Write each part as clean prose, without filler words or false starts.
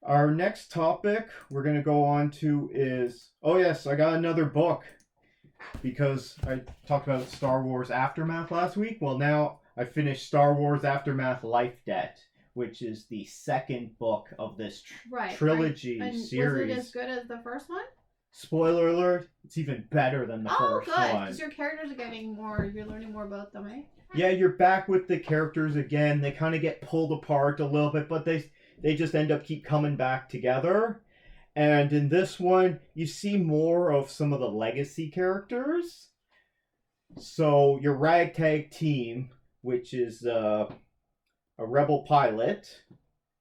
Our next topic we're going to go on to is oh, yes, I got another book because I talked about Star Wars Aftermath last week. Well, now I finished Star Wars Aftermath Life Debt, which is the second book of this trilogy series. Was it as good as the first one? Spoiler alert, it's even better than the first one. Oh, good, one. because your characters are getting more, you're learning more about them, eh? Yeah, you're back with the characters again. They kind of get pulled apart a little bit, but they just end up keep coming back together. And in this one, you see more of some of the legacy characters. So your ragtag team, which is a rebel pilot,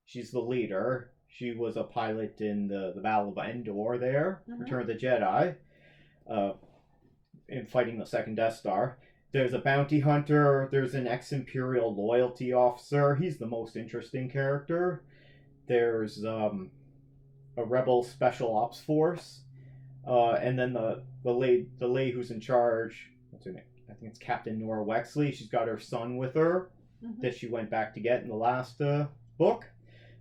she's the leader. She was a pilot in the Battle of Endor there, Return of the Jedi, in fighting the second Death Star. There's a bounty hunter. There's an ex-Imperial loyalty officer. He's the most interesting character. There's a rebel special ops force, and then the lady who's in charge. What's her name? I think it's Captain Nora Wexley. She's got her son with her that she went back to get in the last book.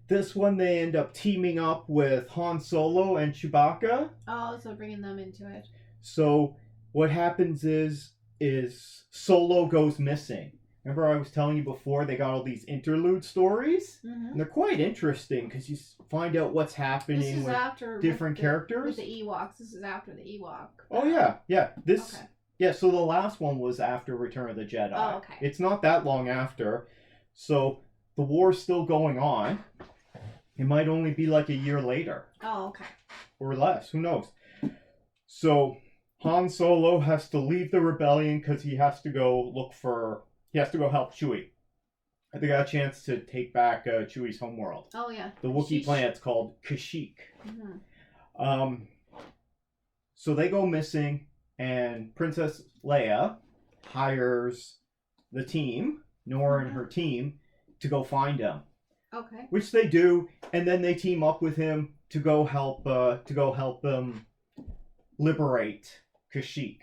This one, they end up teaming up with Han Solo and Chewbacca. Oh, so bringing them into it. So what happens is Solo goes missing. Remember I was telling you before they got all these interlude stories? And they're quite interesting because you find out what's happening with different characters. With the Ewoks. This is after the Ewok. Oh, yeah. Yeah. Yeah, so the last one was after Return of the Jedi. Oh, okay. It's not that long after. So the war's still going on. It might only be like a year later. Oh, okay. Or less. Who knows? So Han Solo has to leave the rebellion because he has to go help Chewie. They got a chance to take back Chewie's homeworld. Oh, yeah. The Wookiee planet's called Kashyyyk. So they go missing, and Princess Leia hires the team, Nora and her team, to go find him. Okay. Which they do, and then they team up with him to go help them liberate Kashyyyk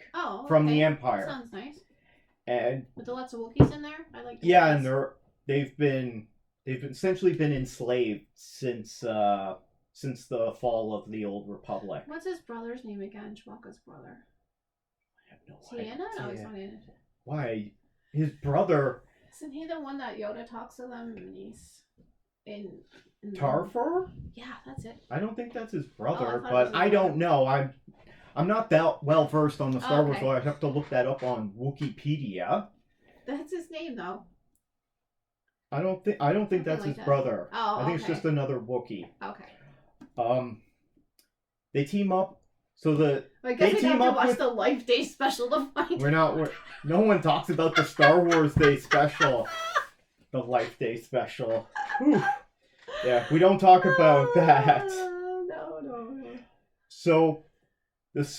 from the Empire. That sounds nice. And with lots of Wookiees in there, I like. And they've essentially been enslaved since the fall of the Old Republic. What's his brother's name again? Chewbacca's brother. I have no idea. Is he in it? No, he's not in it. Why? His brother. Isn't he the one that Yoda talks to them and he's in Tarfur? Yeah, that's it. I don't think that's his brother, but I don't know. I'm not that well versed on the Star Wars, so I have to look that up on Wikipedia. That's his name, though. I don't think that's his brother. Oh, I think it's just another Wookiee. Okay. They team up. So I guess we have to watch the Life Day special to find out. No one talks about the Star Wars Day special. The Life Day special. Whew. Yeah, we don't talk about that. No. So there's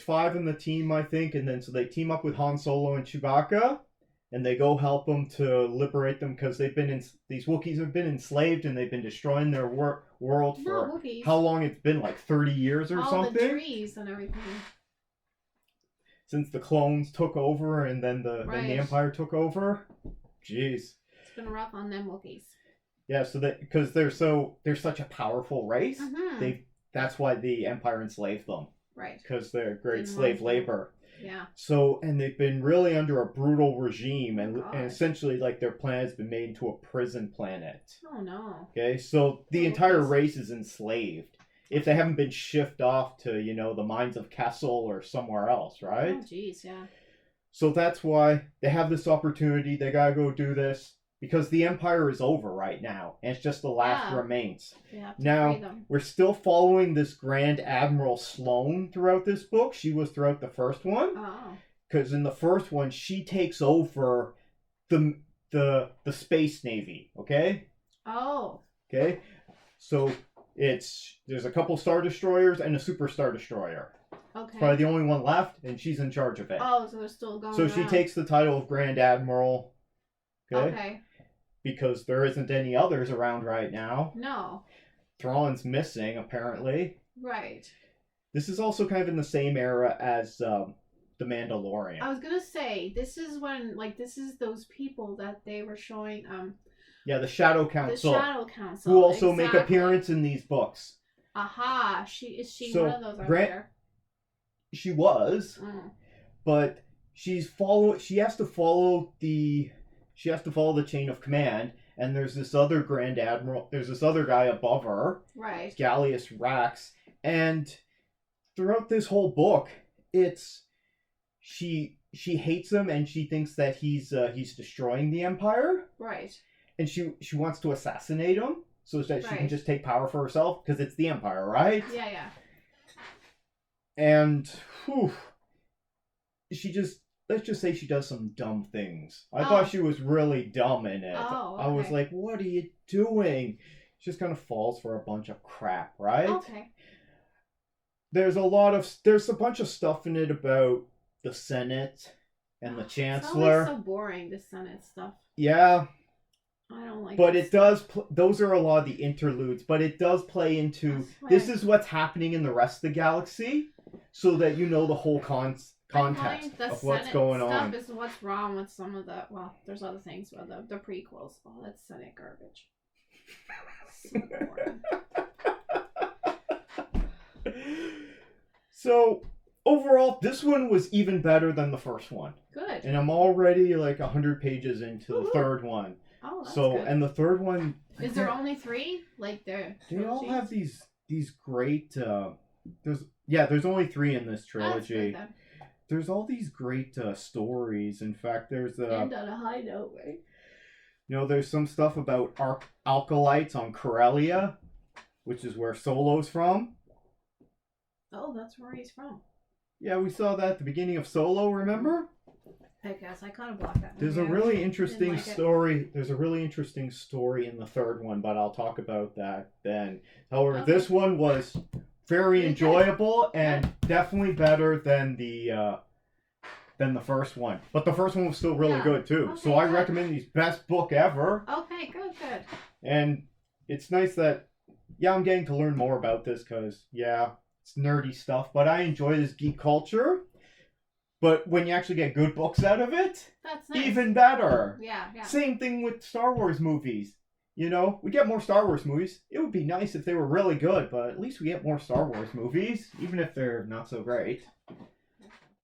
5 in the team, I think, and then so they team up with Han Solo and Chewbacca, and they go help them to liberate them because these Wookiees have been enslaved and they've been destroying their world for how long it's been, like 30 years or something. All the trees and everything. Since the clones took over and then the Empire took over. Jeez. It's been rough on them Wookiees. Yeah, so because they're such a powerful race, that's why the Empire enslaved them. Right. Because they're great slave labor. Yeah. So, and they've been really under a brutal regime, and essentially, like, their planet's been made into a prison planet. Oh, no. Okay, so the entire race is enslaved. If they haven't been shipped off to, the mines of Kessel or somewhere else, right? Oh, jeez, yeah. So that's why they have this opportunity. They gotta go do this. Because the Empire is over right now, and it's just the last remains. Now, we're still following this Grand Admiral Sloane throughout this book. She was throughout the first one. Oh. Because in the first one, she takes over the Space Navy, okay? Oh. Okay? So, there's a couple Star Destroyers and a Super Star Destroyer. Okay. Probably the only one left, and she's in charge of it. Oh, so they're still going So she takes the title of Grand Admiral. Okay. Because there isn't any others around right now. No. Thrawn's missing, apparently. Right. This is also kind of in the same era as The Mandalorian. I was gonna say, this is those people that they were showing, Yeah, the Shadow The Council, Shadow Council. who also make exactly. appearance in these books. Aha! Is she So, one of those out Grant- there? She was, Mm. but she has to follow the chain of command, and there's this other Grand Admiral, there's this other guy above her, Right. Gallius Rax, and throughout this whole book, it's she hates him and she thinks that he's destroying the Empire, Right. and she wants to assassinate him so that she can Right. just take power for herself because it's the Empire, right? Yeah, yeah. And whew, let's just say she does some dumb things. I thought she was really dumb in it. Oh, I was okay. like, what are you doing? She just kind of falls for a bunch of crap, right? Okay. There's a bunch of stuff in it about the Senate and the It's Chancellor. always so boring, the Senate stuff. Yeah, I don't like but this it does. Those are a lot of the interludes, but it does play into That's this right. is what's happening in the rest of the galaxy, so that you know the whole context of what's Senate going stuff on. is what's wrong with some of the. Well, there's other things, but the prequels. Oh, that's Senate garbage. So boring. So overall, this one was even better than the first one, Good. and I'm already like 100 pages into the Woohoo. third one. Oh, that's So good. and the third one, Is there only 3? Like there? they all have these great. There's only 3 in this That's trilogy. good then. There's all these great stories. In fact, there's End on a high note, right? there's some stuff about alkalites on Corellia, which is where Solo's from. Oh, that's where he's from. Yeah, we saw that at the beginning of Solo, remember? I guess I kind of blocked that. There's a movie out. really interesting like it. story. There's a really interesting story in the third one, but I'll talk about that then. However, Okay. this one was very Really good. enjoyable and definitely better than the first one. But the first one was still really Yeah. good too. Okay, So I good. recommend these best book ever. Okay, good. And it's nice that I'm getting to learn more about this because it's nerdy stuff, but I enjoy this geek culture. But when you actually get good books out of it, That's nice. even better. Yeah. Same thing with Star Wars movies. We get more Star Wars movies. It would be nice if they were really good, but at least we get more Star Wars movies, even if they're not so great.